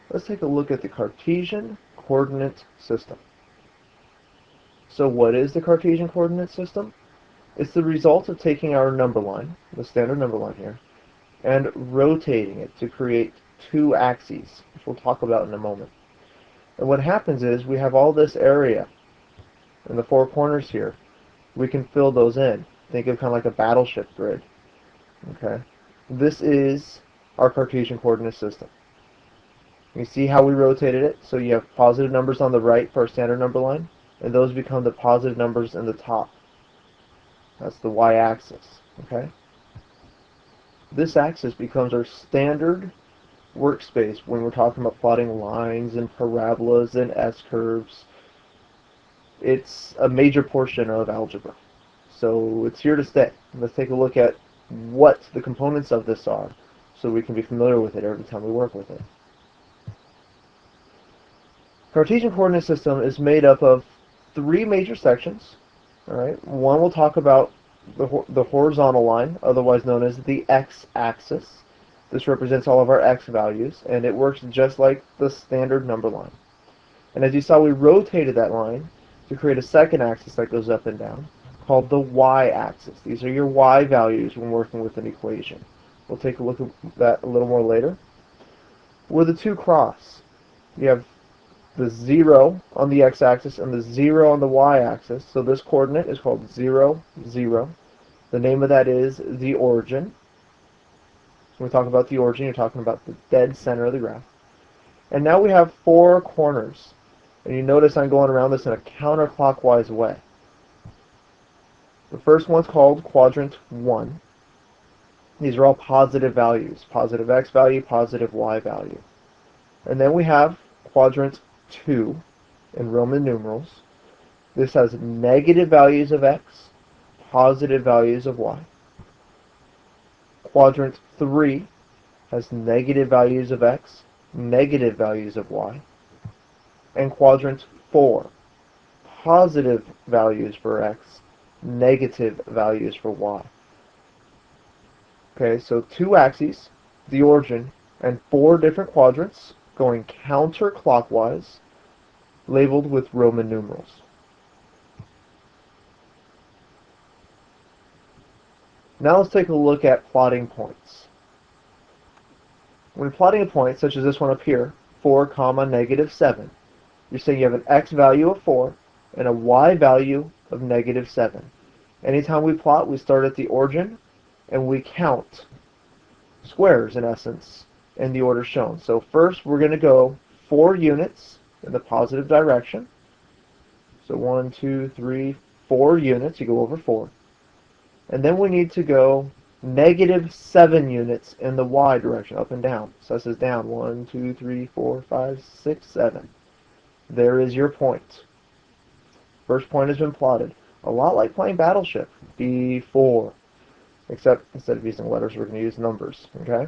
Let's take a look at the Cartesian coordinate system. So what is the Cartesian coordinate system? It's the result of taking our number line, the standard number line here, and rotating it to create two axes, which we'll talk about in a moment. And what happens is we have all this area in the four corners here. We can fill those in. Think of kind of like a battleship grid. Okay, this is our Cartesian coordinate system. You see how we rotated it? So you have positive numbers on the right for our standard number line, and those become the positive numbers in the top. That's the y-axis. Okay. This axis becomes our standard workspace when we're talking about plotting lines and parabolas and S-curves. It's a major portion of algebra. So it's here to stay. Let's take a look at what the components of this are so we can be familiar with it every time we work with it. Cartesian coordinate system is made up of three major sections. All right. One will talk about the horizontal line, otherwise known as the x-axis. This represents all of our x values, and it works just like the standard number line. And as you saw, we rotated that line to create a second axis that goes up and down, called the y-axis. These are your y values when working with an equation. We'll take a look at that a little more later. Where the two cross, you have the 0 on the x-axis and the 0 on the y-axis. So this coordinate is called 0, 0. The name of that is the origin. When we talk about the origin, you're talking about the dead center of the graph. And now we have four corners. And you notice I'm going around this in a counterclockwise way. The first one's called quadrant 1. These are all positive values. Positive x value, positive y value. And then we have quadrant 2 in Roman numerals. This has negative values of x, positive values of y. Quadrant 3 has negative values of x, negative values of y. And quadrant 4, positive values for x, negative values for y. Okay, so two axes, the origin, and four different quadrants going counterclockwise, labeled with Roman numerals. Now let's take a look at plotting points. When plotting a point, such as this one up here, 4, -7, you're saying you have an x value of 4 and a y value of -7. Anytime we plot, we start at the origin and we count squares, in essence, in the order shown. So first we're going to go 4 units in the positive direction. So 1, 2, 3, 4 units. You go over 4. And then we need to go -7 units in the y direction, up and down. So this is down. 1, 2, 3, 4, 5, 6, 7. There is your point. First point has been plotted. A lot like playing Battleship. B4. Except instead of using letters, we're going to use numbers. Okay?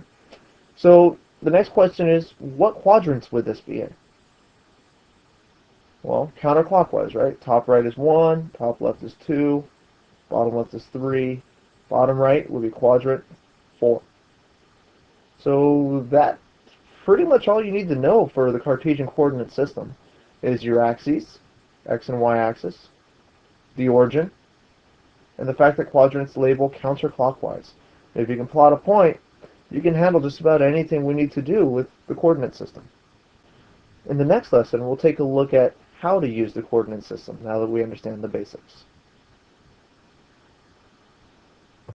So the next question is, what quadrants would this be in? Well, counterclockwise, right? Top right is 1, top left is 2, bottom left is 3, bottom right would be quadrant 4. So that's pretty much all you need to know for the Cartesian coordinate system. Is your axes, x and y axis, the origin, and the fact that quadrants label counterclockwise. If you can plot a point, you can handle just about anything we need to do with the coordinate system. In the next lesson, we'll take a look at how to use the coordinate system now that we understand the basics.